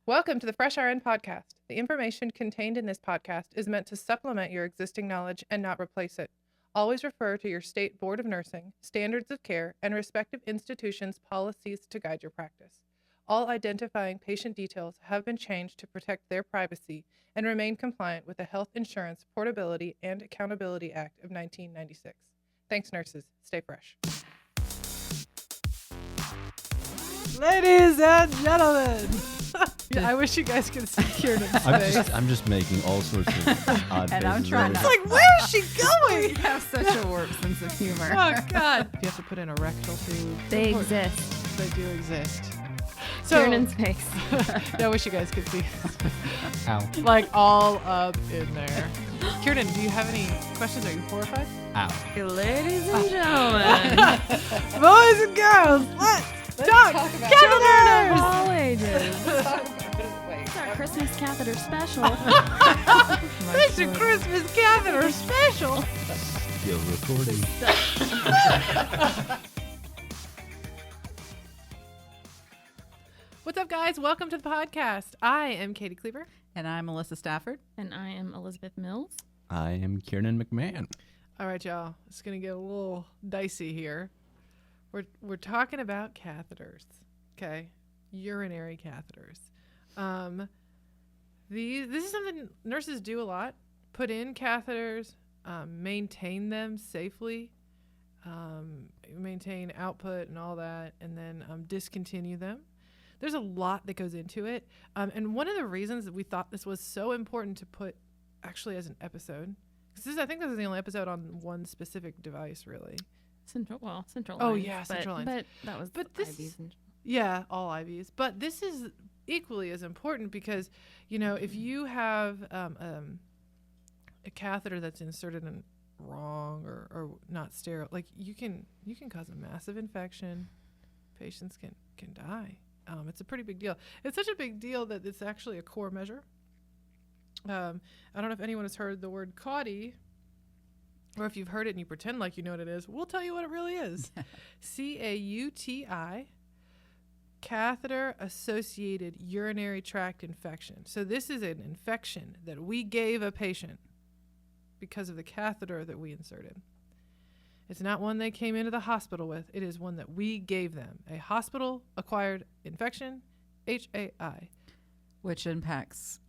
Welcome to the Fresh RN podcast. The information contained in this podcast is meant to supplement your existing knowledge and not replace it. Always refer to your state board of nursing, standards of care, and respective institutions' policies to guide your practice. All identifying patient details have been changed to protect their privacy and remain compliant with the Health Insurance Portability and Accountability Act of 1996. Thanks, nurses. Stay fresh. Ladies and gentlemen. I wish you guys could see Kieran's face. I'm just making all sorts of odd And I'm faces. trying It's to- like, where is she going? We have such a warped sense of humor. Oh, God. You have to put in a rectal tube. They Of course, exist. They do exist. So, Kiernan's face. I wish you guys could see. Ow. Like, all up in there. Kieran, do you have any questions? Are you horrified? Ow. Ladies and gentlemen, Boys and girls, let's talk children catheters. of all ages. It's our Christmas catheter special. Oh It's a Christmas catheter special. Still recording. What's up, guys? Welcome to the podcast. I am Katie Cleaver. And I'm Melissa Stafford. And I am Elizabeth Mills. I am Kieran McMahon. All right, y'all. It's going to get a little dicey here. We're talking about catheters, okay? Urinary catheters. This is something nurses do a lot. Put in catheters, maintain them safely, maintain output and all that, and then discontinue them. There's a lot that goes into it. And one of the reasons that we thought this was so important to put actually as an episode, because I think this is the only episode on one specific device, really. Central Oh, lines, yeah, central lines. But that was But the this- IVs and Yeah, all IVs. But this is equally as important because, you know, if you have a catheter that's inserted in wrong or not sterile, like you can cause a massive infection. Patients can die. It's a pretty big deal. It's such a big deal that it's actually a core measure. I don't know if anyone has heard the word CAUTI, or if you've heard it and you pretend like you know what it is. We'll tell you what it really is. CAUTI, catheter-associated urinary tract infection. So this is an infection that we gave a patient because of the catheter that we inserted. It's not one they came into the hospital with. It is one that we gave them. A hospital-acquired infection, HAI. Which impacts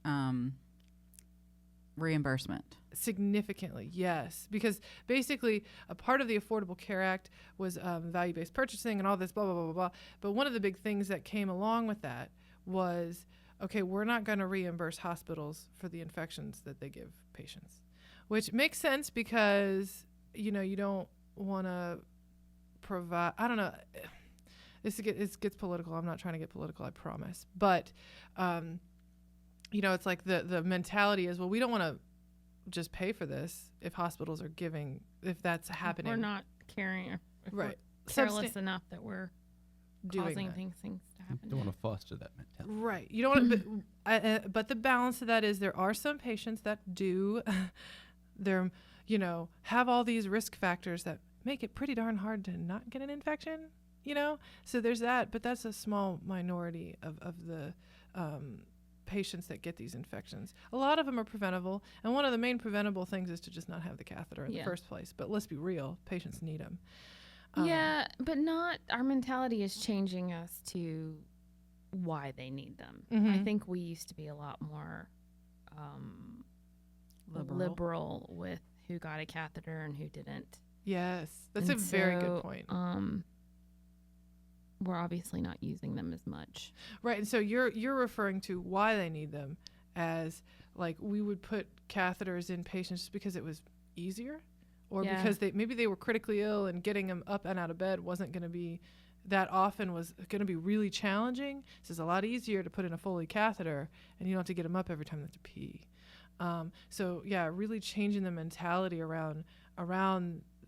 reimbursement. Significantly, yes. Because basically, a part of the Affordable Care Act was value-based purchasing and all this, blah, blah, blah, blah, blah. But one of the big things that came along with that was, okay, we're not going to reimburse hospitals for the infections that they give patients. Which makes sense because, you know, you don't want to provide, I don't know, it gets political. I'm not trying to get political, I promise. But, you know, it's like the mentality is, well, we don't want to just pay for this if hospitals are giving, if that's happening. we're not caring, if Right. we're careless enough that we're Doing causing that. things to happen. Don't want to foster that mentality. Right. You don't want to, but the balance of that is there are some patients that do, they're, you know, have all these risk factors that make it pretty darn hard to not get an infection, you know? So there's that, but that's a small minority of the patients that get these infections. A lot of them are preventable, and one of the main preventable things is to just not have the catheter in the first place. But let's be real, patients need them. Yeah, but not, our mentality is changing as to why they need them. Mhm. I think we used to be a lot more liberal with who got a catheter and who didn't. Yes, that's And a very so, good point. We're obviously not using them as much. Right, and so you're referring to why they need them as, like, we would put catheters in patients just because it was easier, or Yeah. because maybe they were critically ill and getting them up and out of bed wasn't going to be that often, was going to be really challenging. So it's a lot easier to put in a Foley catheter, and you don't have to get them up every time they have to pee. So yeah, really changing the mentality around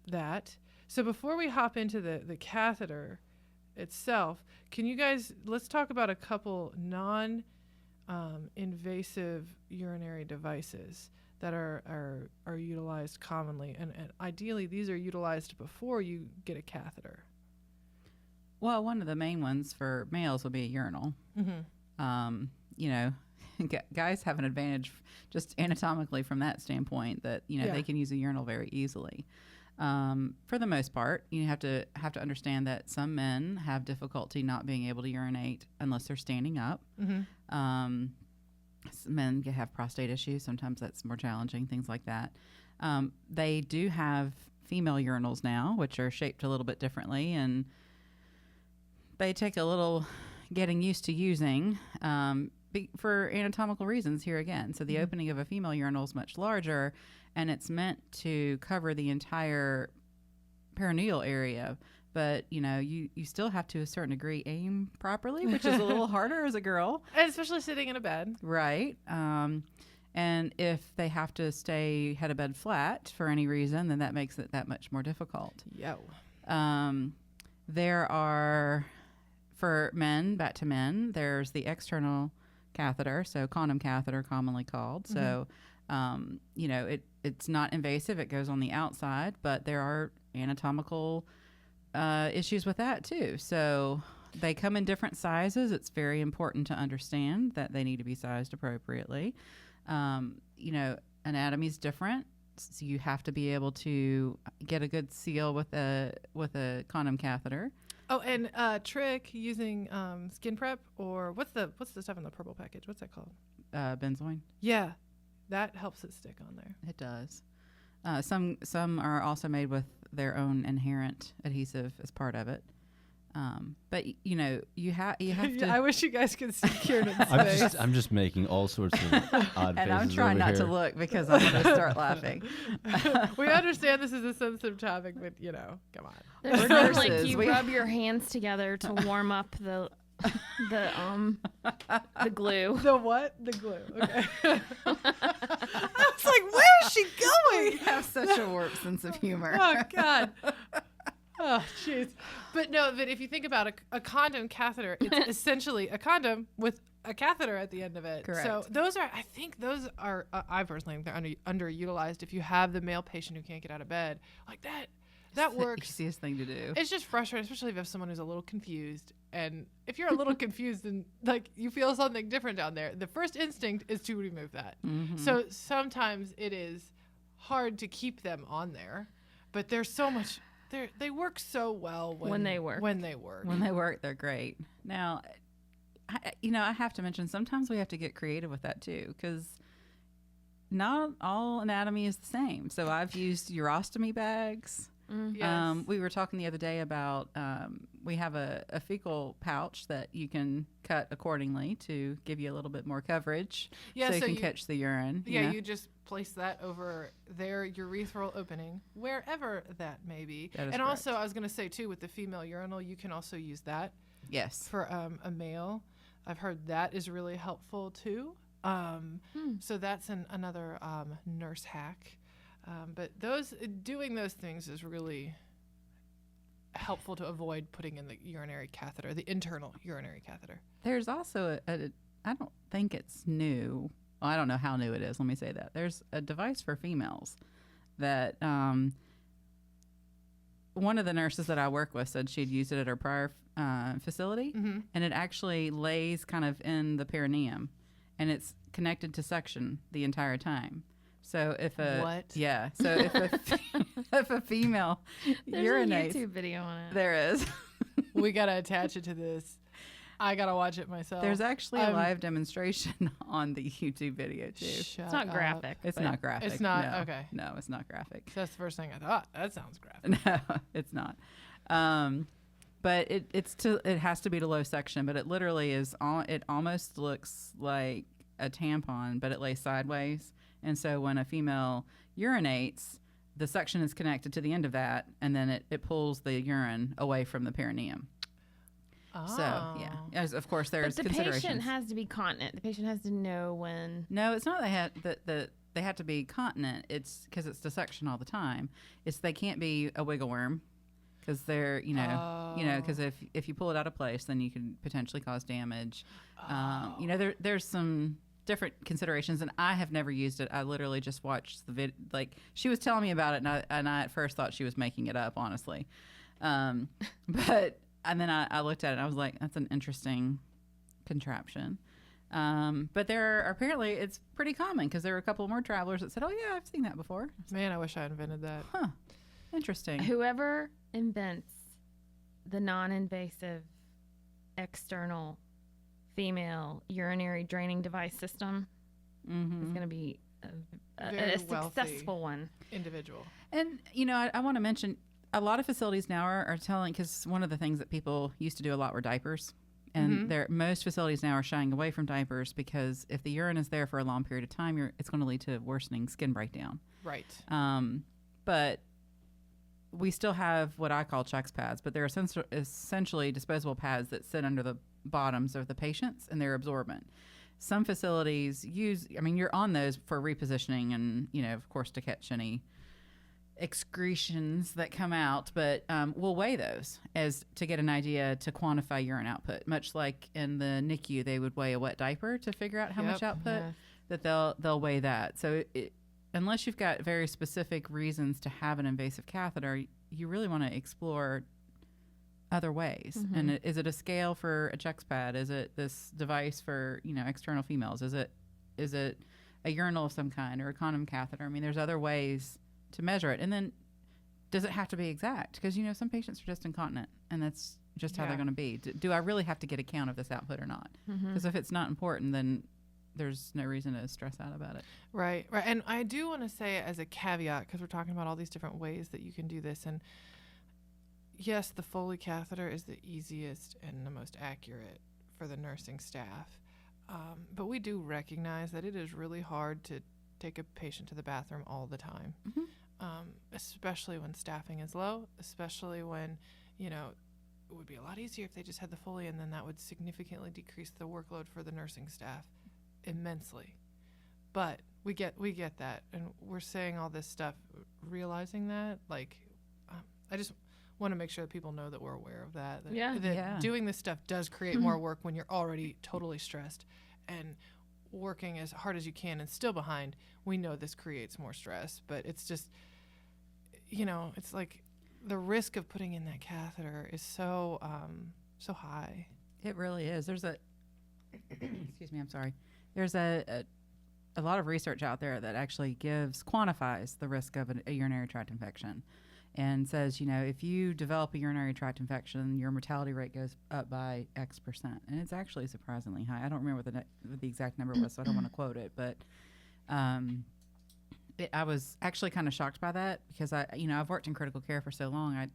that. So before we hop into the catheter itself, can you guys, let's talk about a couple non-invasive urinary devices that are utilized commonly, and ideally these are utilized before you get a catheter. Well, one of the main ones for males would be a urinal. Mm-hmm. you know, guys have an advantage just anatomically from that standpoint that, you know, Yeah. they can use a urinal very easily. For the most part, you have to understand that some men have difficulty not being able to urinate unless they're standing up. Mm-hmm. Men can have prostate issues. Sometimes that's more challenging, things like that. They do have female urinals now, which are shaped a little bit differently, and they take a little getting used to using for anatomical reasons here again. So the opening of a female urinal is much larger, and it's meant to cover the entire perineal area. But, you know, you still have to a certain degree aim properly, which is a little harder as a girl. And especially sitting in a bed. Right. And if they have to stay head of bed flat for any reason, then that makes it that much more difficult. Yo. There are, for men, back to men, there's the external catheter, so condom catheter commonly called. So, you know, it's not invasive. It goes on the outside, but there are anatomical issues with that too. So they come in different sizes. It's very important to understand that they need to be sized appropriately. You know, anatomy is different, so you have to be able to get a good seal with a condom catheter. Oh, and trick using skin prep, or what's the stuff in the purple package? What's that called? Benzoin. Yeah, that helps it stick on there. It does. Some are also made with their own inherent adhesive as part of it. But you know, you have to. I wish you guys could see Kieran's face. I'm just making all sorts of odd faces and I'm trying over not here. to look because I'm going to start laughing. We understand this is a sensitive topic, but you know, come on. There's We're some, like nurses. you We- rub your hands together to warm up the glue. The what? The glue. Okay. I was like, where is she going? We have such a warped sense of humor. Oh God. Oh jeez. But no, but if you think about a condom catheter, it's essentially a condom with a catheter at the end of it. Correct. So I think those are, I personally think they're underutilized. If you have the male patient who can't get out of bed, like that works. Easiest thing to do. It's just frustrating, especially if you have someone who's a little confused. And if you're a little confused and like you feel something different down there, the first instinct is to remove that. So sometimes it is hard to keep them on there, but there's so much. They work so well when they work. When they work, they're great. Now, I have to mention sometimes we have to get creative with that too, because not all anatomy is the same. So I've used urostomy bags. Yes. We were talking the other day about we have a fecal pouch that you can cut accordingly to give you a little bit more coverage, Yeah, so you so can you- catch the urine. Yeah, know? you just place that over their urethral opening, wherever that may be. That is And also, correct. I was going to say, too, with the female urinal, you can also use that Yes. for a male. I've heard that is really helpful, too. So that's another nurse hack. But doing those things is really helpful to avoid putting in the urinary catheter, the internal urinary catheter. There's also I don't think it's new. Well, I don't know how new it is. Let me say that. There's a device for females that one of the nurses that I work with said she'd used it at her prior facility, and it actually lays kind of in the perineum, and it's connected to suction the entire time. So if What? if a female There's urinates, a YouTube video on it. there is. We got to attach it to this. I got to watch it myself. There's actually a live demonstration on the YouTube video too. Shut It's not up. graphic. It's but not graphic. It's not? No. Okay. No, it's not graphic. That's the first thing I thought. That sounds graphic. No, it's not. But it has to be to low section. But it literally is. It almost looks like a tampon, but it lays sideways. And so when a female urinates, the suction is connected to the end of that, and then it pulls the urine away from the perineum. Oh. So yeah, as of course there's But the considerations. patient has to be continent. The patient has to know when. No, it's not that they have to be continent. It's because it's to suction all the time. It's they can't be a wiggle worm because they're because if you pull it out of place, then you can potentially cause damage. There's some different considerations, and I have never used it. I literally just watched the video. Like she was telling me about it, and I at first thought she was making it up, honestly. But and then I looked at it and I was like, that's an interesting contraption. But apparently it's pretty common because there were a couple more travelers that said, "Oh yeah, I've seen that before." Man, I wish I invented that. Huh? Interesting. Whoever invents the non-invasive external female urinary draining device system is going to be a Very successful one. Individual. And, I want to mention a lot of facilities now are telling, because one of the things that people used to do a lot were diapers. And most facilities now are shying away from diapers because if the urine is there for a long period of time, it's going to lead to worsening skin breakdown. Right. But we still have what I call checks pads, but they're essentially disposable pads that sit under the bottoms of the patients, and they're absorbent. Some facilities you're on those for repositioning and, of course, to catch any excretions that come out, but we'll weigh those as to get an idea to quantify urine output. Much like in the NICU, they would weigh a wet diaper to figure out how much output, that they'll weigh that. So unless you've got very specific reasons to have an invasive catheter, you really want to explore other ways. And is it a scale for a checks pad? Is it this device for external females? Is it a urinal of some kind or a condom catheter? I mean, there's other ways to measure it. And then does it have to be exact? Because some patients are just incontinent, and that's just how they're going to be. Do I really have to get a count of this output or not? Because if it's not important, then there's no reason to stress out about it. Right. And I do want to say as a caveat, because we're talking about all these different ways that you can do this, and yes, the Foley catheter is the easiest and the most accurate for the nursing staff. But we do recognize that it is really hard to take a patient to the bathroom all the time, especially when staffing is low, especially when, it would be a lot easier if they just had the Foley, and then that would significantly decrease the workload for the nursing staff immensely. But we get that, and we're saying all this stuff, realizing that, I just want to make sure that people know that we're aware of that. That doing this stuff does create more work when you're already totally stressed, and working as hard as you can and still behind. We know this creates more stress, but it's just, it's like the risk of putting in that catheter is so high. It really is. There's excuse me, I'm sorry. There's a lot of research out there that actually quantifies the risk of a urinary tract infection, and says, if you develop a urinary tract infection, your mortality rate goes up by X%. And it's actually surprisingly high. I don't remember what the exact number was, so I don't want to quote it. But I was actually kind of shocked by that because I've worked in critical care for so long. I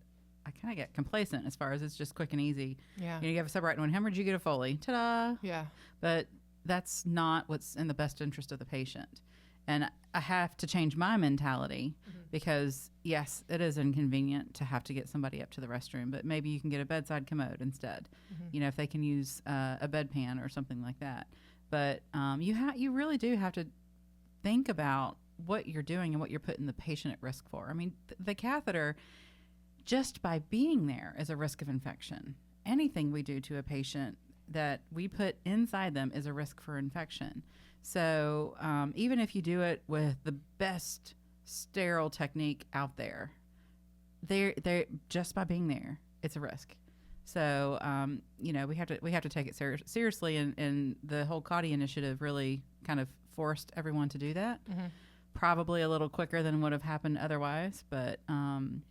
kind of get complacent as far as it's just quick and easy. Yeah. You have a subarachnoid hemorrhage, you get a Foley. Ta-da! Yeah. But that's not what's in the best interest of the patient. And I have to change my mentality because, yes, it is inconvenient to have to get somebody up to the restroom, but maybe you can get a bedside commode instead, if they can use a bedpan or something like that. But you really do have to think about what you're doing and what you're putting the patient at risk for. I mean, the catheter, just by being there, is a risk of infection. Anything we do to a patient that we put inside them is a risk for infection. So even if you do it with the best sterile technique out there, they just by being there, it's a risk. So we have to take it seriously, and the whole CAUTI initiative really kind of forced everyone to do that. Probably a little quicker than would have happened otherwise, but and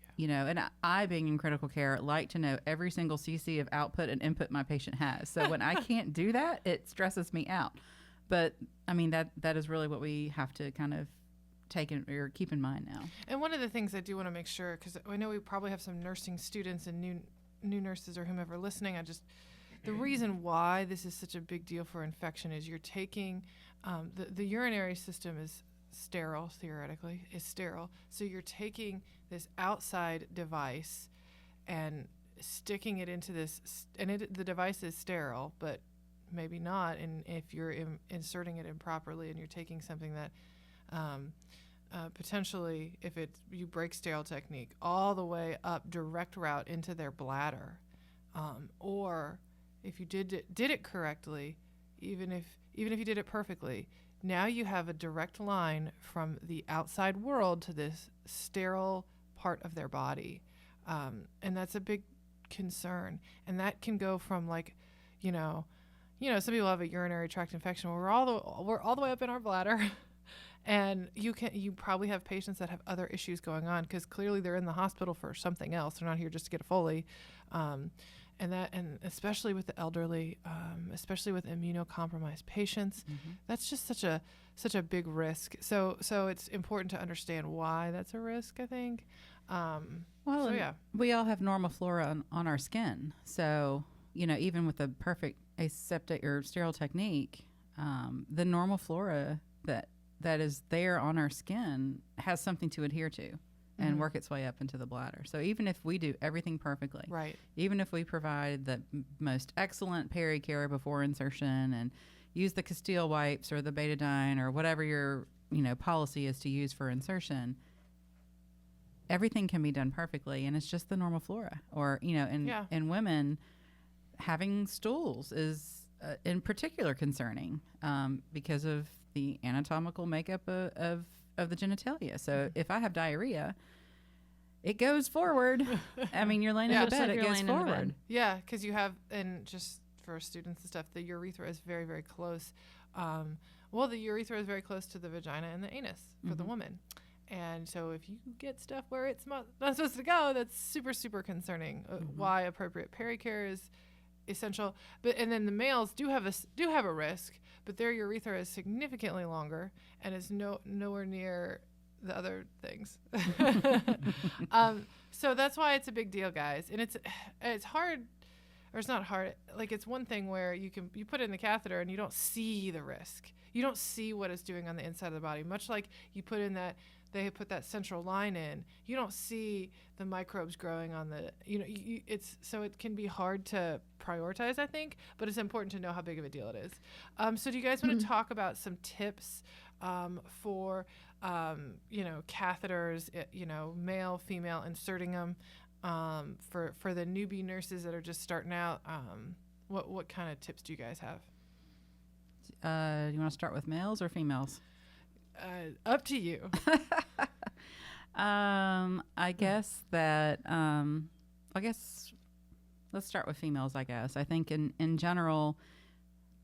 I, being in critical care, like to know every single cc of output and input my patient has. So when I can't do that, it stresses me out. But I mean, that is really what we have to kind of or keep in mind now. And one of the things I do want to make sure, because I know we probably have some nursing students and new nurses or whomever listening, the reason why this is such a big deal for infection is you're taking the urinary system is sterile, theoretically, is sterile. So you're taking this outside device and sticking it into this, and the device is sterile, but maybe not. And if you're inserting it improperly, and you're taking something that potentially, if you break sterile technique, all the way up direct route into their bladder, or if you did it correctly, even if you did it perfectly, now you have a direct line from the outside world to this sterile part of their body, and that's a big concern. And that can go from some people have a urinary tract infection where we're all the way up in our bladder. And you probably have patients that have other issues going on because clearly they're in the hospital for something else. They're not here just to get a Foley. And especially with the elderly, especially with immunocompromised patients, that's just such a big risk. So it's important to understand why that's a risk, I think. We all have normal flora on our skin. So, even with a perfect aseptic or sterile technique, the normal flora that is there on our skin has something to adhere to and work its way up into the bladder. So even if we do everything perfectly, right, even if we provide the most excellent peri-care before insertion and use the Castile wipes or the betadine or whatever your policy is to use for insertion, everything can be done perfectly, and it's just the normal flora. Or in women, having stools is in particular concerning because of the anatomical makeup of the genitalia. So if I have diarrhea, it goes forward. I mean, you're laying in the bed, it goes forward. Yeah, because you have, and just for students and stuff, the urethra is very, very close. The urethra is very close to the vagina and the anus for the woman. And so if you get stuff where it's not supposed to go, that's super, super concerning. Why appropriate peri-care is essential. And then the males do have a risk, but their urethra is significantly longer and is nowhere near the other things. So that's why it's a big deal, guys. And it's hard, or it's not hard. Like, it's one thing where you put in the catheter and you don't see the risk. You don't see what it's doing on the inside of the body. Much like you put in that, they put that central line in. You don't see the microbes growing on the, so it can be hard to prioritize, I think, but it's important to know how big of a deal it is. So do you guys want to talk about some tips for, catheters, male, female, inserting them for the newbie nurses that are just starting out? What kind of tips do you guys have? You want to start with males or females? Up to you. I guess let's start with females, I guess. I think in general,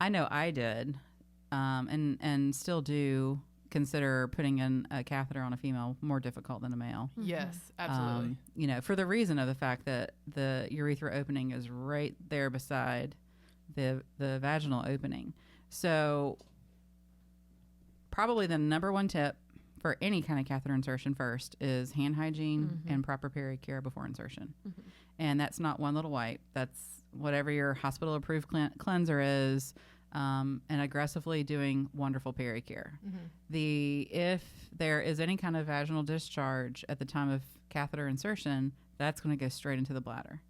I know I did, and still do consider putting in a catheter on a female more difficult than a male. Yes, absolutely. For the reason of the fact that the urethra opening is right there beside the vaginal opening. So probably the number one tip for any kind of catheter insertion first is hand hygiene and proper peri-care before insertion. And that's not one little wipe. That's whatever your hospital-approved cleanser is, and aggressively doing wonderful peri-care. If there is any kind of vaginal discharge at the time of catheter insertion, that's going to go straight into the bladder.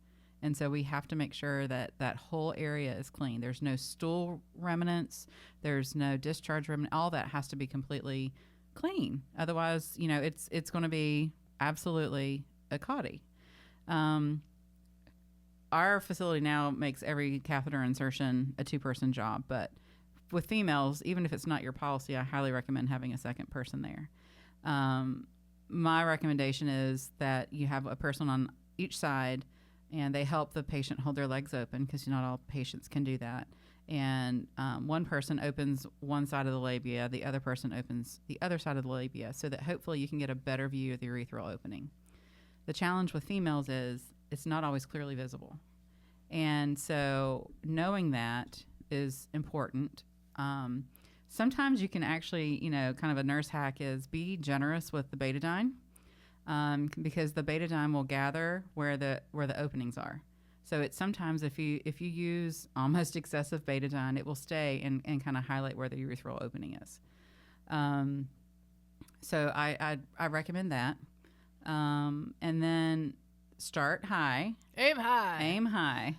And so we have to make sure that that whole area is clean. There's no stool remnants. There's no discharge remnant. All that has to be completely clean. Otherwise, it's going to be absolutely a CAUTI. Our facility now makes every catheter insertion a 2-person job. But with females, even if it's not your policy, I highly recommend having a second person there. My recommendation is that you have a person on each side, and they help the patient hold their legs open because not all patients can do that. And one person opens one side of the labia, the other person opens the other side of the labia, so that hopefully you can get a better view of the urethral opening. The challenge with females is it's not always clearly visible. And so knowing that is important. Sometimes you can actually, kind of a nurse hack is be generous with the betadine. Because the betadine will gather where the openings are. So it's sometimes if you use almost excessive betadine, it will stay and kind of highlight where the urethral opening is. So I recommend that. And then start high. Aim high. Aim high.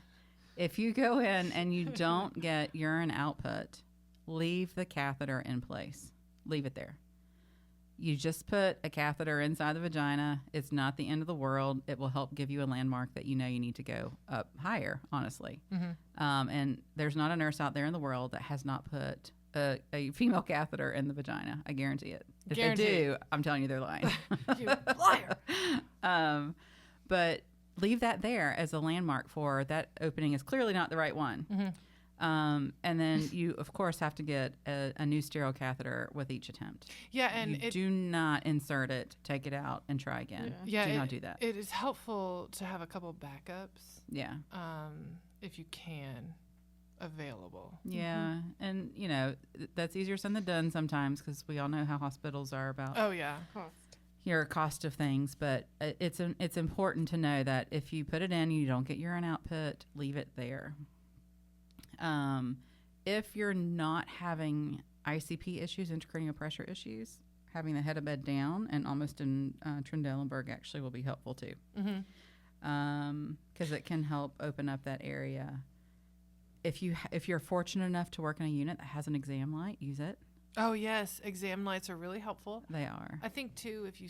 If you go in and you don't get urine output, leave the catheter in place. Leave it there. You just put a catheter inside the vagina. It's not the end of the world. It will help give you a landmark that you need to go up higher, honestly. And there's not a nurse out there in the world that has not put a female catheter in the vagina. I guarantee it. If they do, I'm telling you they're lying. You liar. But leave that there as a landmark for that opening is clearly not the right one. And then you, of course, have to get a new sterile catheter with each attempt. Yeah, and you do not insert it, take it out, and try again. Yeah, Do not do that. It is helpful to have a couple backups, Yeah. if you can, available. Yeah. And, you know, that's easier said than done sometimes because we all know how hospitals are about Oh yeah. your cost of things. But it's important to know that if you put it in, you don't get urine output, leave it there. If you're not having ICP issues, intracranial pressure issues, having the head of bed down and almost in Trendelenburg actually will be helpful too. Because it can help open up that area. If you're fortunate enough to work in a unit that has an exam light, use it. Oh yes, exam lights are really helpful. They are. I think too, if you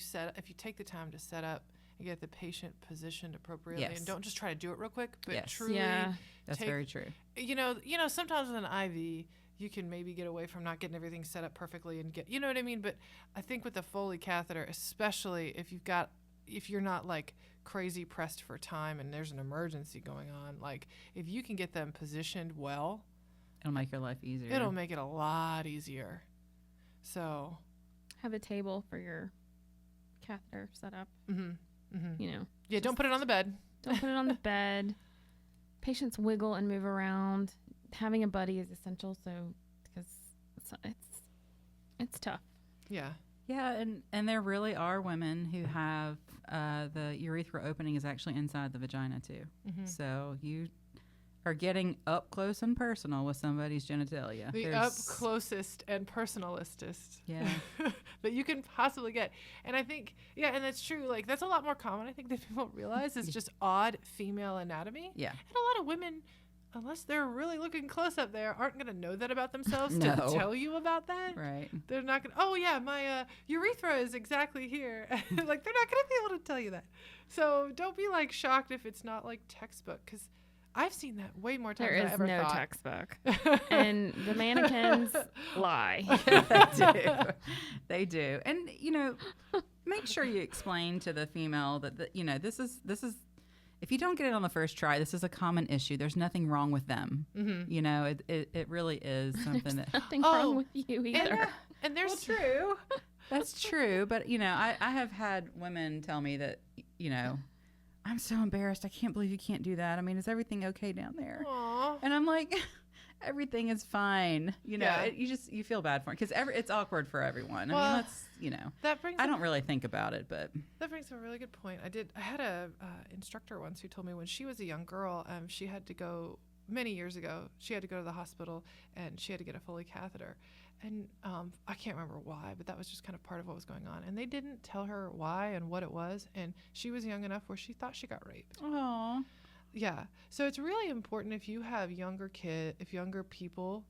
take the time to set up and get the patient positioned appropriately, Yes. and don't just try to do it real quick, but Yes. truly, Yeah. That's very true. You know, sometimes with an IV, you can maybe get away from not getting everything set up perfectly and you know what I mean? But I think with the Foley catheter, especially if you're not like crazy pressed for time and there's an emergency going on, like if you can get them positioned well, It'll make your life easier. it'll make it a lot easier. So, Have a table for your catheter set up. you You know, yeah, don't put it on the bed. don't put it on the bed. Patients wiggle and move around. Having a buddy is essential. So because it's tough. Yeah. Yeah, and there really are women who have the urethra opening is actually inside the vagina too. So you are getting up close and personal with somebody's genitalia. The up closest and personalistest Yeah. that you can possibly get. And I think, yeah, and that's true. Like, that's a lot more common, I think, than people realize. It's just odd female anatomy. Yeah. And a lot of women, unless they're really looking close up there, aren't going to know that about themselves No. to tell you about that. Right. They're not going to, oh, yeah, my urethra is exactly here. Like, they're not going to be able to tell you that. So don't be, like, shocked if it's not, like, textbook, because I've seen that way more times There than is I ever no thought. textbook, and the mannequins lie. They do. They do. And, you know, make sure you explain to the female that, you know, this is if you don't get it on the first try, this is a common issue. There's nothing wrong with them. You know, it really is something that. Nothing wrong with you either. And there's true. That's true. But, you know, I have had women tell me that, you know, I'm so embarrassed. I can't believe you can't do that. I mean, is everything okay down there? Aww. And I'm like, everything is fine. You know, Yeah. you feel bad for it because it's awkward for everyone. I Well, mean, that's, you know, that brings I up- don't really think about it, but That brings up a really good point. I had a instructor once who told me when she was a young girl, she had to go many years ago. She had to go to the hospital and she had to get a Foley catheter, and I can't remember why, but that was just kind of part of what was going on. And they didn't tell her why and what it was, and she was young enough where she thought she got raped. oh, Yeah. So it's really important if you have younger people,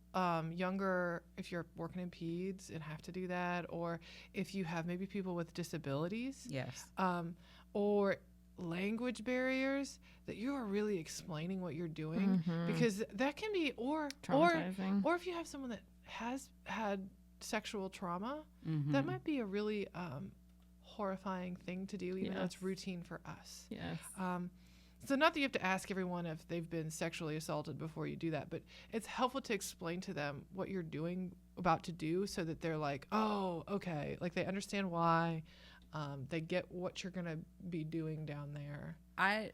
if you're working in peds and have to do that, or if you have maybe people with disabilities, yes, or language barriers, that you are really explaining what you're doing, because that can be, or Traumatizing. if you have someone that has had sexual trauma, Mm-hmm. that might be a really horrifying thing to do, even though it's Yes. routine for us. Yes. So not that you have to ask everyone if they've been sexually assaulted before you do that, but it's helpful to explain to them what you're about to do, so that they're like, oh, okay, like they understand why, they get what you're gonna be doing down there. I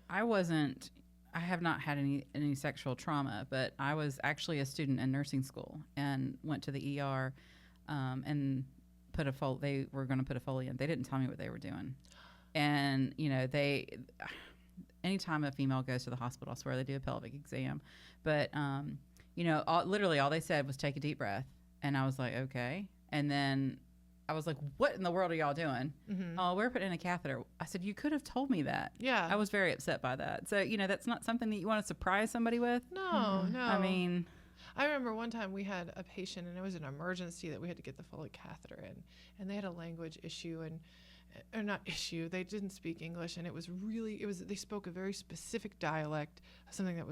have not had any sexual trauma, but I was actually a student in nursing school and went to the ER, and they were going to put a Foley in. They didn't tell me what they were doing, and you know anytime a female goes to the hospital, I swear they do a pelvic exam, but you know, literally all they said was take a deep breath, and I was like, okay, and then I was like, what in the world are y'all doing? Oh, we're putting in a catheter. I said, you could have told me that. Yeah. I was very upset by that. So, you know, that's not something that you want to surprise somebody with. No. I mean, I remember one time we had a patient, and it was an emergency that we had to get the Foley catheter in, and they had a language issue, or not issue, they didn't speak English, and they spoke a very specific dialect, something that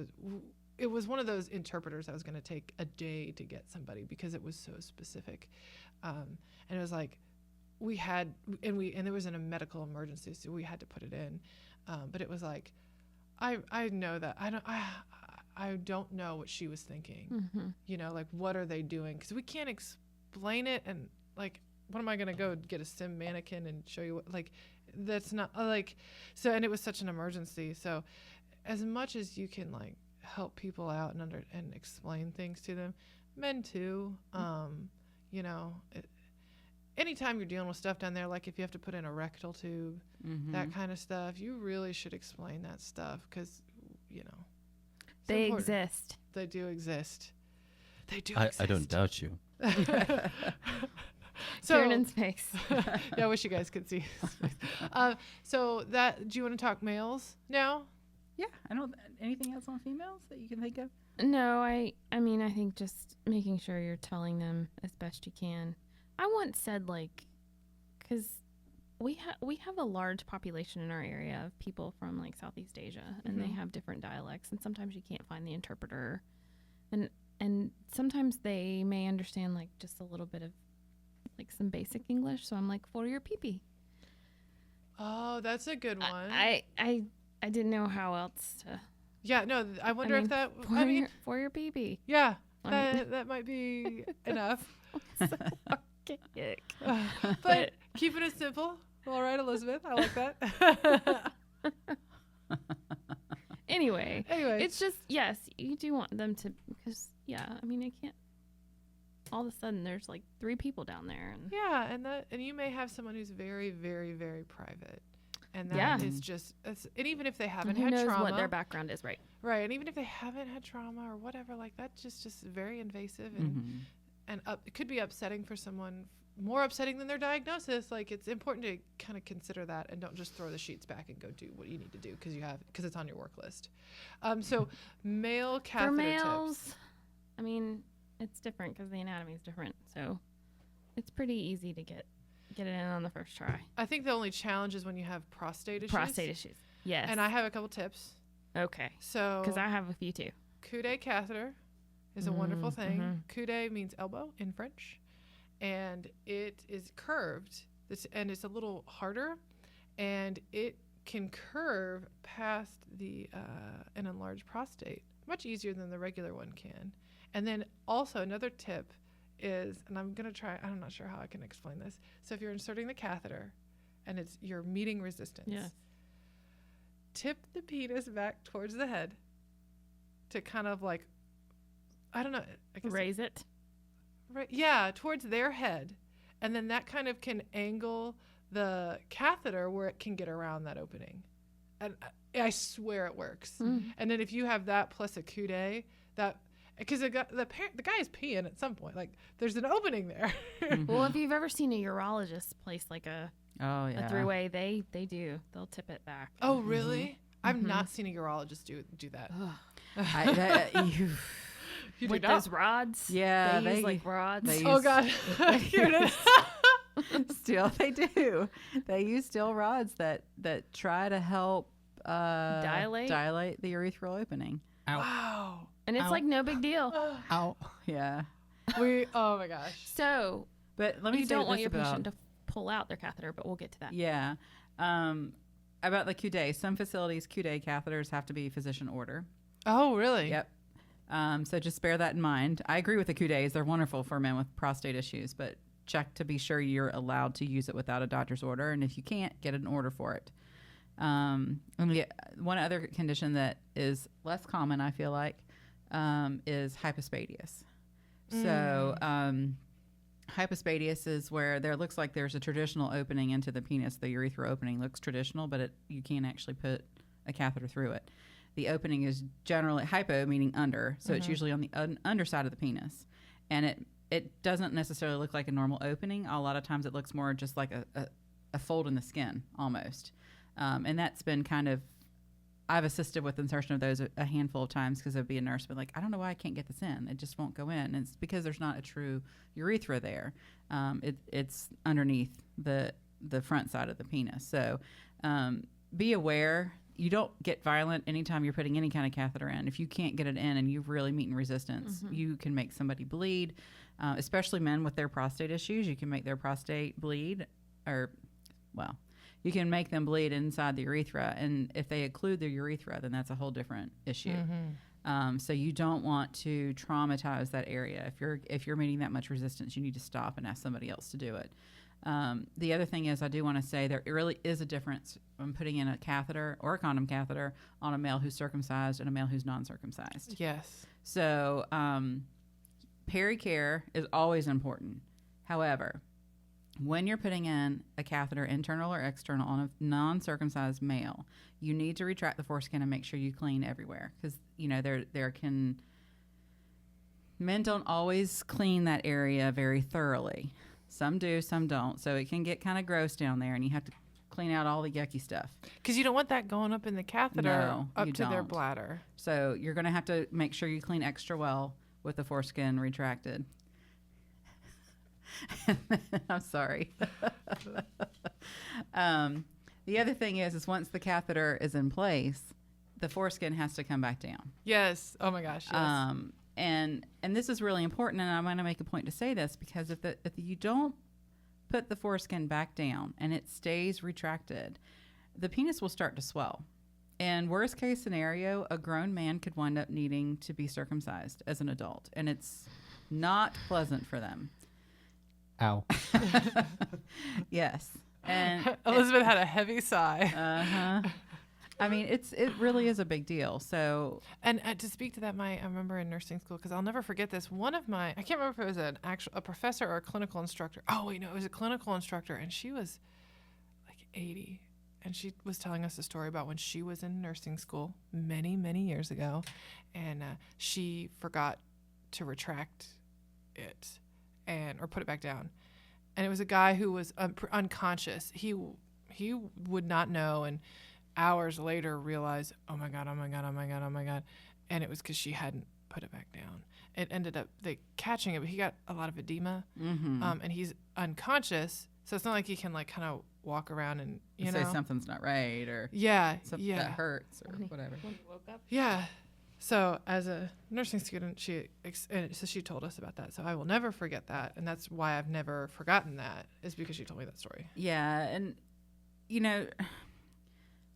it was one of those interpreters that was going to take a day to get somebody because it was so specific. And it was like there was a medical emergency, so we had to put it in. But it was like, I know that I don't know what she was thinking. Mm-hmm. You know, like, what are they doing? Because we can't explain it. And, like, what am I going to go get a sim mannequin and show you what, like, that's not, like, so, and it was such an emergency. So as much as you can, like, help people out and explain things to them, men too, you know, anytime you're dealing with stuff down there, like if you have to put in a rectal tube, that kind of stuff, you really should explain that stuff because, you know, They exist. They do exist. They do I exist. don't doubt you. So, Kiernan's face. yeah, I wish you guys could see his face. So that, do you want to talk males now? Yeah, I don't. Anything else on females that you can think of? No, I mean, I think just making sure you're telling them as best you can. I once said, like, because we have a large population in our area of people from, like, Southeast Asia, and they have different dialects, and sometimes you can't find the interpreter, and sometimes they may understand, like, just a little bit of, like, some basic English. So I'm like, for your pee-pee. Oh, that's a good one. I didn't know how else to. Yeah, no, I wonder if that. For, I mean, for your pee-pee. yeah, I mean- that might be enough. Archaic. But keeping it simple. All right, Elizabeth, I like that. Anyway, Anyway, it's just, yes, you do want them to, because, yeah, I mean, I can't. All of a sudden, there's like 3 people down there, and yeah, and you may have someone who's very, very, very private, and that is just. And even if they haven't who had knows trauma, what their background is, right? right? And even if they haven't had trauma or whatever, like that's just very invasive and it could be upsetting for someone, more upsetting than their diagnosis. Like, it's important to kind of consider that and don't just throw the sheets back and go do what you need to do because it's on your work list. So male catheter For males, tips. I mean, it's different because the anatomy is different, so it's pretty easy to get it in on the first try. I think the only challenge is when you have prostate issues. Prostate issues, yes. And I have a couple tips. okay, So because I have a few too. CAUTI catheter is a wonderful thing. CAUTI means elbow in French, and it is curved, and it's a little harder, and it can curve past an enlarged prostate much easier than the regular one can. And then also another tip is, and I'm not sure how I can explain this. So if you're inserting the catheter and you're meeting resistance, Yes. tip the penis back towards the head to kind of like, I don't know. I guess Raise it. Right. Yeah, towards their head. And then that kind of can angle the catheter where it can get around that opening. And I swear it works. And then if you have that plus a CAUTI, because the guy is peeing at some point. Like, there's an opening there. Well, if you've ever seen a urologist place like a a 3-way, they do. They'll tip it back. Oh, really? I've not seen a urologist do that. You do With not? those rods. Yeah, they use like rods. they Oh, use- God. Here it is. Still, they do. They use steel rods that try to help Dilate? dilate the urethral opening. Wow. And it's like no big deal. Ow. Yeah. Oh, my gosh. So But let me you say don't want this your about, patient to pull out their catheter, but we'll get to that. Yeah. About the CAUTI. Some facilities, CAUTI catheters have to be physician order. Oh, really? Yep. So just bear that in mind. I agree with the CAUTIs. They're wonderful for men with prostate issues, but check to be sure you're allowed to use it without a doctor's order. And if you can't, get an order for it. And one other condition that is less common, I feel like, is hypospadias. So hypospadias is where there looks like there's a traditional opening into the penis. The urethra opening looks traditional, but you can't actually put a catheter through it. The opening is generally hypo, meaning under, so it's usually on the underside of the penis. And it doesn't necessarily look like a normal opening. A lot of times it looks more just like a fold in the skin almost. And that's been kind of, I've assisted with insertion of those a handful of times because I'd be a nurse, but like, I don't know why I can't get this in. It just won't go in. And it's because there's not a true urethra there. It's underneath the front side of the penis. So be aware. You don't get violent anytime you're putting any kind of catheter in. If you can't get it in and you're really meeting resistance, you can make somebody bleed, especially men with their prostate issues. You can make their prostate bleed, you can make them bleed inside the urethra. And if they occlude the urethra, then that's a whole different issue. So you don't want to traumatize that area. If you're meeting that much resistance, you need to stop and ask somebody else to do it. The other thing is, I do want to say there really is a difference when putting in a catheter or a condom catheter on a male who's circumcised and a male who's non-circumcised. Yes. So pericare is always important. However, when you're putting in a catheter, internal or external, on a non-circumcised male, you need to retract the foreskin and make sure you clean everywhere, because men don't always clean that area very thoroughly. Some do, some don't. So it can get kind of gross down there, and you have to clean out all the yucky stuff. Because you don't want that going up in the catheter No, up you to their don't. bladder. So you're going to have to make sure you clean extra well with the foreskin retracted. I'm sorry. The other thing is once the catheter is in place, the foreskin has to come back down. Yes. Oh my gosh. Yes. And this is really important, and I'm going to make a point to say this, because if you don't put the foreskin back down and it stays retracted, the penis will start to swell. And worst case scenario, a grown man could wind up needing to be circumcised as an adult, and it's not pleasant for them. Ow. Yes. And Elizabeth had a heavy sigh. I mean, it really is a big deal. So, And to speak to that, I remember in nursing school, because I'll never forget this. One of I can't remember if it was a professor or a clinical instructor. Oh wait, no, it was a clinical instructor, and she was like 80, and she was telling us a story about when she was in nursing school many, many years ago, and she forgot to retract it or put it back down, and it was a guy who was unconscious. He would not know, and hours later realized, oh my god, and it was because she hadn't put it back down. It ended up catching it, but he got a lot of edema, and he's unconscious, so it's not like he can like kind of walk around and say something's not right, or something that hurts or whatever. When he woke up. Yeah. So as a nursing student, she told us about that. So I will never forget that, and that's why I've never forgotten that, is because she told me that story. Yeah, and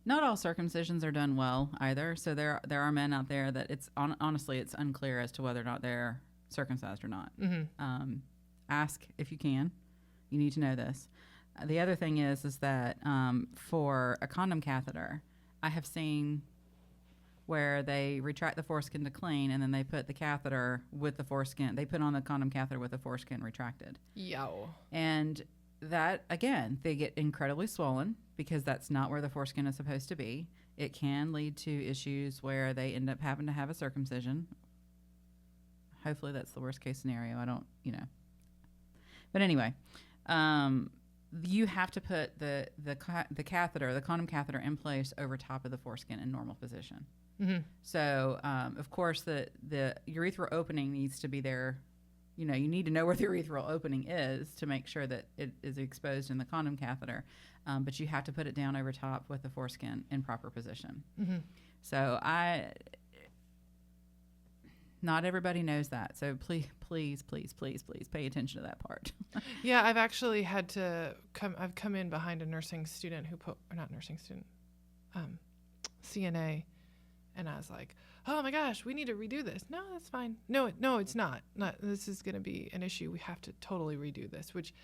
not all circumcisions are done well either. So there are men out there that honestly it's unclear as to whether or not they're circumcised or not. Mm-hmm. Ask if you can. You need to know this. The other thing is that for a condom catheter, I have seen where they retract the foreskin to clean, and then they put the catheter with the foreskin. They put on the condom catheter with the foreskin retracted. Yow. And that, again, they get incredibly swollen because that's not where the foreskin is supposed to be. It can lead to issues where they end up having to have a circumcision. Hopefully that's the worst case scenario. I don't, But anyway, you have to put the catheter, the condom catheter, in place over top of the foreskin in normal position. Mm-hmm. So, of course, the urethral opening needs to be there. You need to know where the urethral opening is to make sure that it is exposed in the condom catheter. But you have to put it down over top with the foreskin in proper position. Mm-hmm. So not everybody knows that. So please pay attention to that part. Yeah, I've actually had to I've come in behind a nursing student CNA, and I was like, oh my gosh, we need to redo this. No, that's fine. No, it's not. This is going to be an issue. We have to totally redo this, which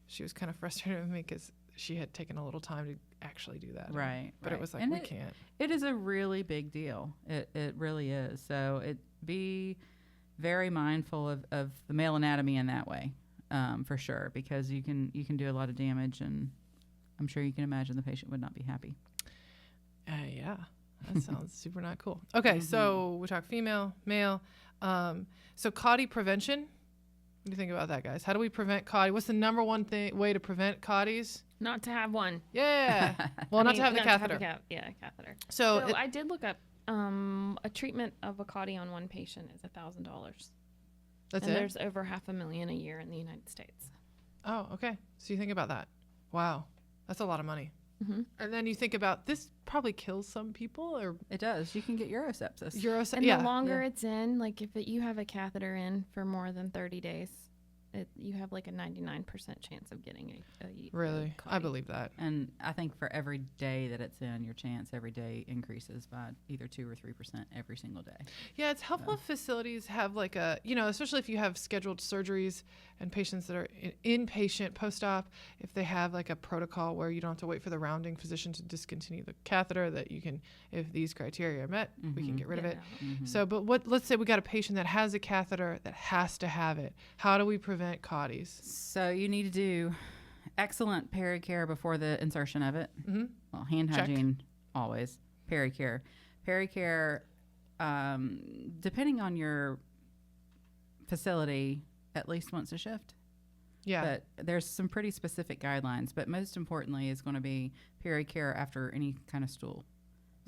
she was kind of frustrated with me because she had taken a little time to actually do that. Right. But it was like, we can't. It is a really big deal. It really is. So be very mindful of the male anatomy in that way, for sure, because you can do a lot of damage, and I'm sure you can imagine the patient would not be happy. Yeah. That sounds super not cool. Okay, so we talk female, male. So CAUTI prevention. What do you think about that, guys? How do we prevent CAUTI? What's the number one way to prevent CAUTIs? Not to have one. Yeah. Well, not to have the catheter. Catheter. So I did look up a treatment of a CAUTI on one patient is $1,000. That's and it? There's over 500,000 a year in the United States. Oh, okay. So you think about that. Wow. That's a lot of money. Mm-hmm. And then you think about this probably kills some people, or It does. You can get urosepsis. And the longer it's in, like if you have a catheter in for more than 30 days, you have like a 99% chance of getting a Really? I CAUTI. believe that. And I think for every day that it's in, your chance every day increases by either 2 or 3% every single day. Yeah, it's helpful if facilities have like a, especially if you have scheduled surgeries and patients that are inpatient post-op, if they have like a protocol where you don't have to wait for the rounding physician to discontinue the catheter, that you can, if these criteria are met, we can get rid of it. So, but let's say we got a patient that has a catheter that has to have it. How do we prevent CAUTIs? So you need to do excellent pericare before the insertion of it. Mm-hmm. Well, hand Check. hygiene always. Pericare. Pericare, depending on your facility, at least once a shift. Yeah. But there's some pretty specific guidelines. But most importantly is going to be pericare after any kind of stool.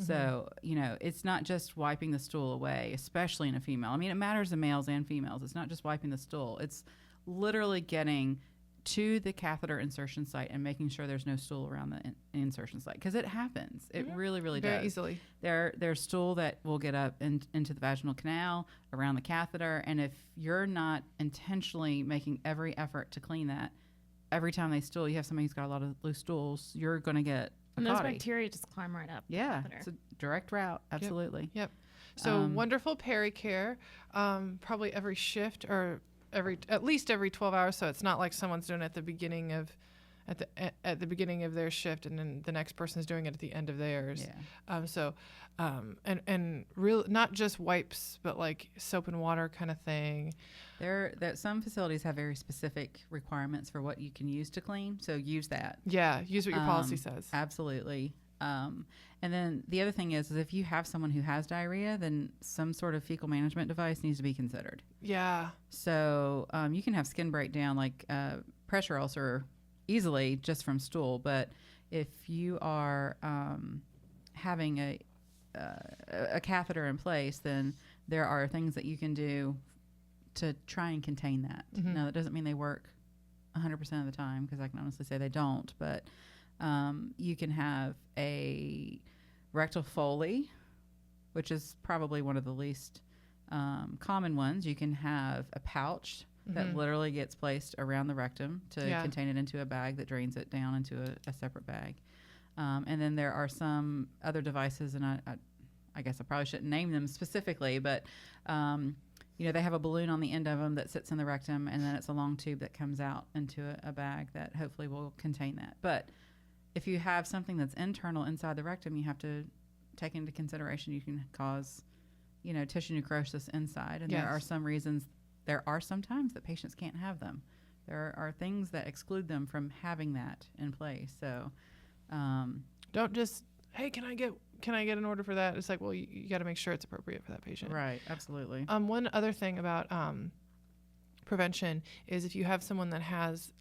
So, it's not just wiping the stool away, especially in a female. I mean, it matters in males and females. It's not just wiping the stool. It's literally getting to the catheter insertion site and making sure there's no stool around the insertion site, because it happens. It really, really Very does. easily. There's stool that will get up into the vaginal canal, around the catheter, and if you're not intentionally making every effort to clean that, every time they stool, you have somebody who's got a lot of loose stools, you're going to get a And those CAUTI. bacteria just climb right up. the Yeah, catheter. it's a direct route. Absolutely. Yep. So wonderful pericare, probably every shift or at least every 12 hours. So it's not like someone's doing it at the beginning of at the beginning of their shift, and then the next person is doing it at the end of theirs. Yeah. And real, not just wipes, but like soap and water kind of thing. Some facilities have very specific requirements for what you can use to clean, so use that. Yeah, use what your policy says. Absolutely. And then the other thing is if you have someone who has diarrhea, then some sort of fecal management device needs to be considered. Yeah. So you can have skin breakdown, like pressure ulcer, easily just from stool. But if you are having a catheter in place, then there are things that you can do to try and contain that. Now, that doesn't mean they work 100% of the time, because I can honestly say they don't. But you can have a rectal Foley, which is probably one of the least common ones. You can have a pouch that literally gets placed around the rectum to contain it into a bag that drains it down into a separate bag. And then there are some other devices, and I guess I probably shouldn't name them specifically, but they have a balloon on the end of them that sits in the rectum, and then it's a long tube that comes out into a bag that hopefully will contain that. But if you have something that's internal inside the rectum, you have to take into consideration you can cause, tissue necrosis inside. And there are some times that patients can't have them. There are things that exclude them from having that in place. So Don't just, hey, can I get an order for that? It's like, well, you got to make sure it's appropriate for that patient. right, absolutely. One other thing about prevention is if you have someone that has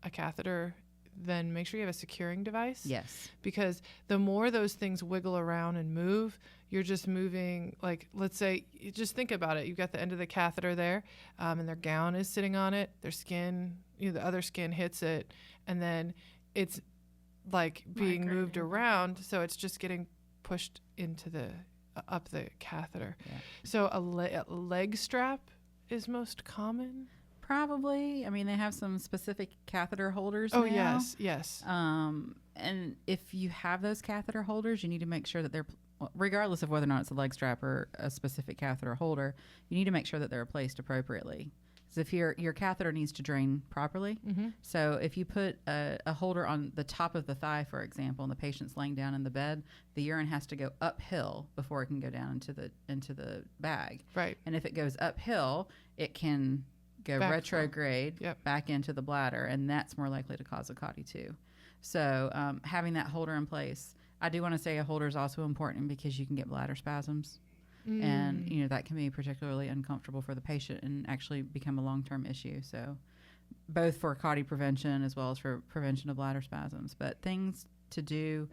a catheter, then make sure you have a securing device. Yes. Because the more those things wiggle around and move, you're just moving, like, let's say, just think about it. You've got the end of the catheter there, and their gown is sitting on it. Their skin, the other skin hits it, and then it's like being moved around, so it's just getting pushed into up the catheter. Yeah. So a leg strap is most common. Probably. I mean, they have some specific catheter holders Oh, now. yes. And if you have those catheter holders, you need to make sure that they're, regardless of whether or not it's a leg strap or a specific catheter holder, you need to make sure that they're placed appropriately. So if your catheter needs to drain properly, so if you put a holder on the top of the thigh, for example, and the patient's laying down in the bed, the urine has to go uphill before it can go down into the bag. Right. And if it goes uphill, it can go Backflow. retrograde back into the bladder, and that's more likely to cause a CAUTI too. So having that holder in place. I do want to say a holder is also important because you can get bladder spasms. And, that can be particularly uncomfortable for the patient and actually become a long-term issue. So both for CAUTI prevention as well as for prevention of bladder spasms. But things to do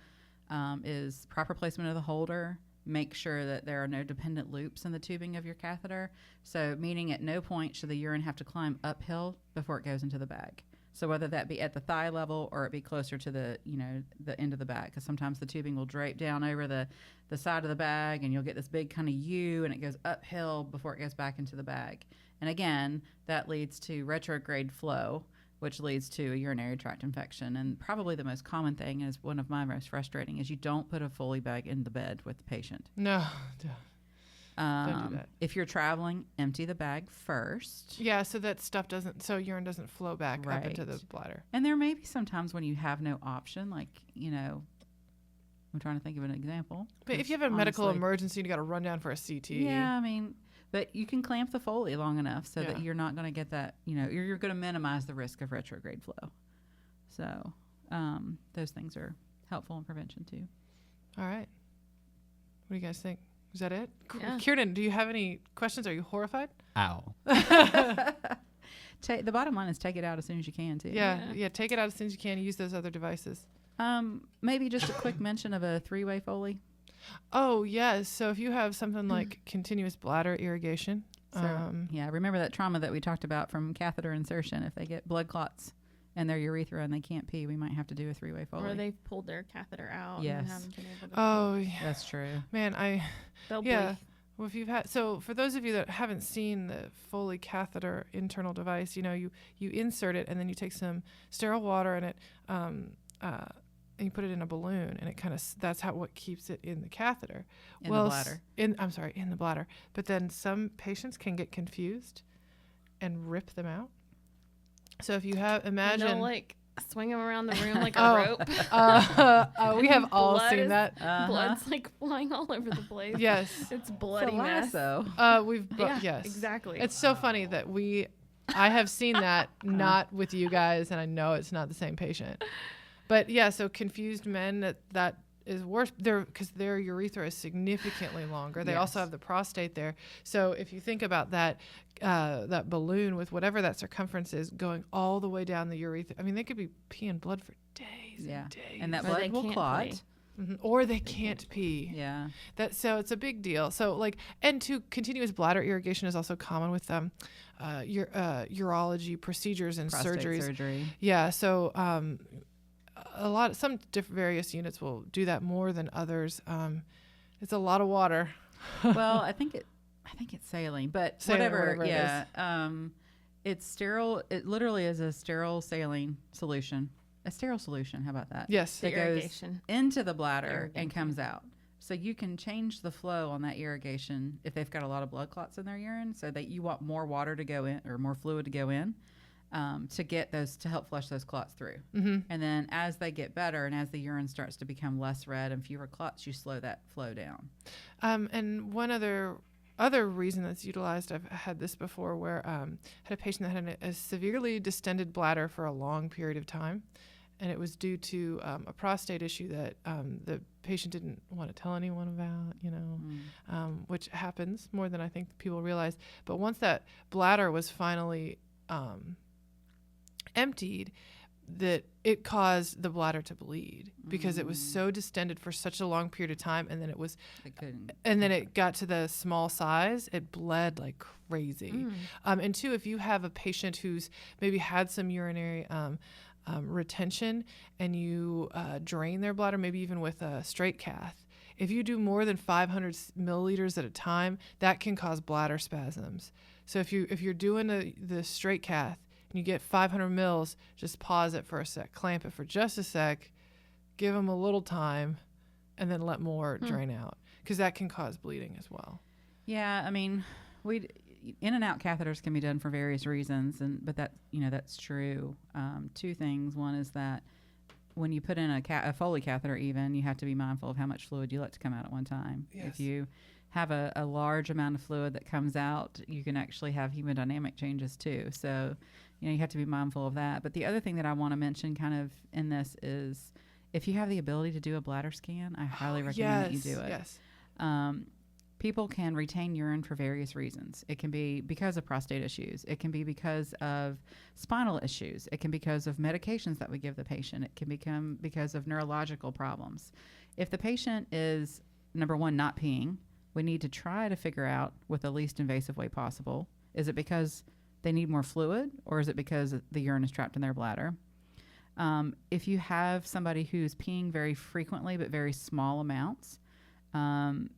is proper placement of the holder. Make sure that there are no dependent loops in the tubing of your catheter. So meaning at no point should the urine have to climb uphill before it goes into the bag. So whether that be at the thigh level or it be closer to the, the end of the bag, because sometimes the tubing will drape down over the side of the bag and you'll get this big kind of U and it goes uphill before it goes back into the bag. And again, that leads to retrograde flow, which leads to a urinary tract infection. And probably the most common thing, is one of my most frustrating, is you don't put a Foley bag in the bed with the patient. No. Don't do that. If you're traveling, empty the bag first. Yeah, so that stuff so urine doesn't flow back up into the bladder. And there may be some times when you have no option, like, I'm trying to think of an example. But if you have a medical emergency and you got to run down for a CT. Yeah, I mean, but you can clamp the Foley long enough so that you're not going to get that, you're going to minimize the risk of retrograde flow. So those things are helpful in prevention too. All right. What do you guys think? Is that it? Yeah. Kieran, do you have any questions? Are you horrified? Ow. The bottom line is take it out as soon as you can too. Yeah, take it out as soon as you can. Use those other devices. Maybe just a quick mention of a 3-way Foley. Oh, yes. So if you have something like continuous bladder irrigation. Remember that trauma that we talked about from catheter insertion. If they get blood clots in their urethra and they can't pee, we might have to do a 3-way Foley. Or they've pulled their catheter out. Yes. And haven't been able to yeah. That's true. Man, they'll bleed. Well, if you've had, so for those of you that haven't seen the Foley catheter internal device, you insert it and then you take some sterile water and and you put it in a balloon and it that's what keeps it in the catheter. In the bladder. In the bladder. But then some patients can get confused and rip them out. So if you imagine. They'll like swing them around the room like a rope. We have all seen that. Blood's like flying all over the place. Yes. It's bloody mess. Yes. Exactly. It's so funny that I have seen that not with you guys, and I know it's not the same patient. But yeah, so confused men, that is worse because their urethra is significantly longer. They also have the prostate there. So if you think about that balloon with whatever that circumference is going all the way down the urethra, I mean, they could be peeing blood for days and days. And that blood will clot. Mm-hmm. Or they can't pee. Yeah. So it's a big deal. So continuous bladder irrigation is also common with urology procedures and prostate surgery. Yeah. So some various units will do that more than others. It's a lot of water. Well, I think it's saline, but whatever. Yeah. It's sterile. It literally is a sterile saline solution. A sterile solution. How about that? Yes. That goes into the bladder and comes out. So you can change the flow on that irrigation if they've got a lot of blood clots in their urine, so that you want more water to go in or more fluid to go in. To help flush those clots through. Mm-hmm. And then as they get better and as the urine starts to become less red and fewer clots, you slow that flow down. And one other reason that's utilized, I've had this before where had a patient that had a severely distended bladder for a long period of time. And it was due to a prostate issue that the patient didn't want to tell anyone about, which happens more than I think people realize. But once that bladder was finally emptied, that it caused the bladder to bleed because it was so distended for such a long period of time, and then it got to the small size, it bled like crazy. And two, if you have a patient who's maybe had some urinary retention and you drain their bladder, maybe even with a straight cath, if you do more than 500 milliliters at a time, that can cause bladder spasms. So if you're doing the straight cath and you get 500 mils, just pause it for a sec, clamp it for just a sec, give them a little time, and then let more drain out, because that can cause bleeding as well. Yeah, I mean, in and out catheters can be done for various reasons, but that's true. Two things. One is that when you put in a Foley catheter, even, you have to be mindful of how much fluid you let to come out at one time. Yes. If you have a large amount of fluid that comes out, you can actually have hemodynamic changes too. So, you have to be mindful of that. But the other thing that I want to mention kind of in this is if you have the ability to do a bladder scan, I highly recommend that you do it. Yes. People can retain urine for various reasons. It can be because of prostate issues. It can be because of spinal issues. It can be because of medications that we give the patient. It can become because of neurological problems. If the patient is, number one, not peeing, we need to try to figure out with the least invasive way possible. Is it because they need more fluid, or is it because the urine is trapped in their bladder? If you have somebody who's peeing very frequently but very small amounts, then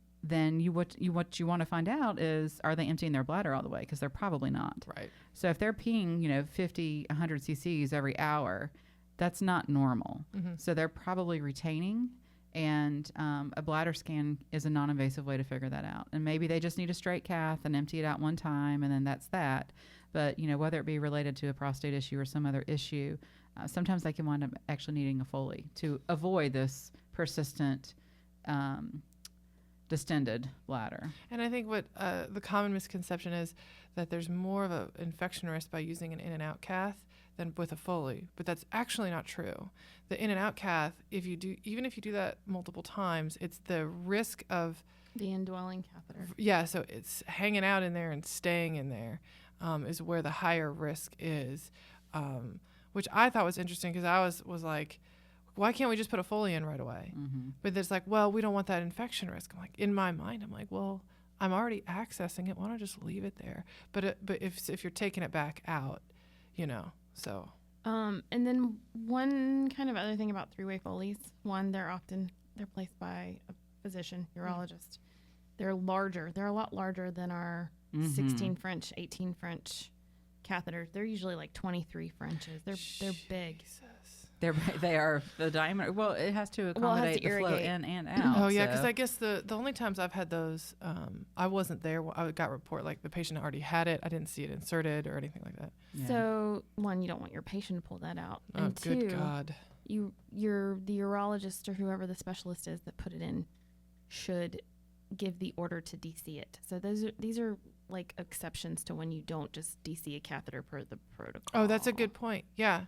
what you want to find out is, are they emptying their bladder all the way? Because they're probably not. Right. So if they're peeing, 50, 100 cc's every hour, that's not normal. Mm-hmm. So they're probably retaining, and a bladder scan is a non-invasive way to figure that out. And maybe they just need a straight cath and empty it out one time, and then that's that. But, whether it be related to a prostate issue or some other issue, sometimes they can wind up actually needing a Foley to avoid this persistent distended bladder. And I think what the common misconception is that there's more of an infection risk by using an in and out cath than with a Foley, but that's actually not true. The in and out cath, even if you do that multiple times, it's the risk of The indwelling catheter. so it's hanging out in there and staying in there is where the higher risk is, which I thought was interesting because I was like, why can't we just put a Foley in right away? Mm-hmm. But it's like, well, we don't want that infection risk. I'm like, in my mind, I'm like, well, I'm already accessing it. Why don't I just leave it there? But if you're taking it back out, so. And then one kind of other thing about three-way Foleys. One, they're placed by a physician, urologist. They're larger. They're a lot larger than our 16 French, 18 French catheters. They're usually like 23 Frenches. They're big. They are the diameter. Well, it has to accommodate the flow in and out. Oh yeah, because I guess the only times I've had those, I wasn't there. I got report like the patient already had it. I didn't see it inserted or anything like that. Yeah. So one, you don't want your patient to pull that out, Oh, and two, good God. you're the urologist or whoever the specialist is that put it in should give the order to DC it. So these are like exceptions to when you don't just DC a catheter per the protocol. Oh, that's a good point. Yeah.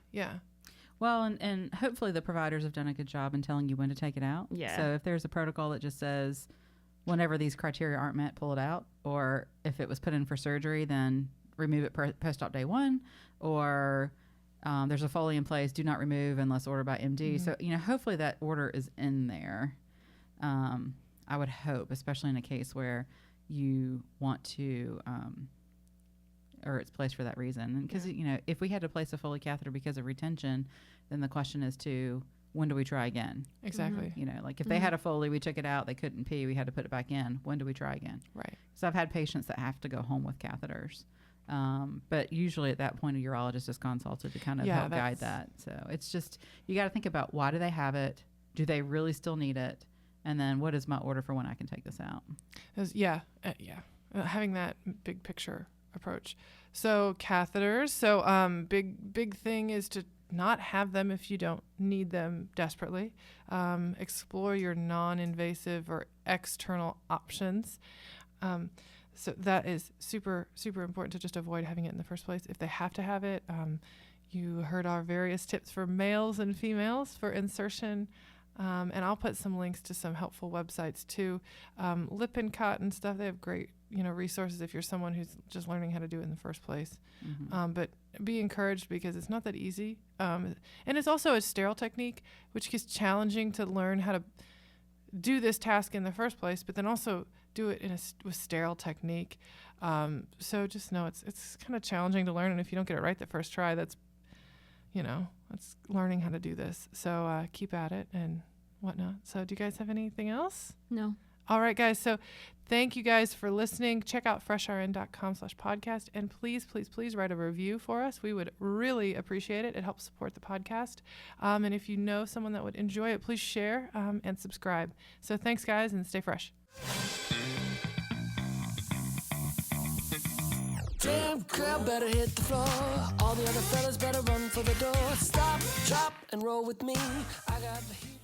Well, and hopefully the providers have done a good job in telling you when to take it out. Yeah. So if there's a protocol that just says, whenever these criteria aren't met, pull it out, or if it was put in for surgery, then remove it post-op day 1, or there's a Foley in place, do not remove unless ordered by MD. Mm-hmm. So, hopefully that order is in there. I would hope, especially in a case where you want to, or it's placed for that reason. Because, if we had to place a Foley catheter because of retention, then the question is when do we try again? Exactly. Like if they had a Foley, we took it out, they couldn't pee, we had to put it back in. When do we try again? Right. So I've had patients that have to go home with catheters. But usually at that point, a urologist is consulted to kind of help guide that. So it's just, you got to think about, why do they have it? Do they really still need it? And then what is my order for when I can take this out? Having that big picture approach. So catheters. So big thing is to not have them if you don't need them desperately. Explore your non-invasive or external options. So that is super, super important to just avoid having it in the first place. If they have to have it, you heard our various tips for males and females for insertion. And I'll put some links to some helpful websites too. Lippincott and stuff, they have great, resources if you're someone who's just learning how to do it in the first place. Mm-hmm. But be encouraged because it's not that easy. And it's also a sterile technique, which is challenging to learn how to do this task in the first place, but then also do it with sterile technique. So just know it's kind of challenging to learn. And if you don't get it right the first try, that's learning how to do this. So keep at it and whatnot. So do you guys have anything else? No. All right, guys. So thank you guys for listening. Check out freshrn.com/podcast. And please, please, please write a review for us. We would really appreciate it. It helps support the podcast. And if you know someone that would enjoy it, please share and subscribe. So thanks, guys, and stay fresh. Damn girl, better hit the floor. All the other fellas better run for the door. Stop, drop, and roll with me. I got the heat.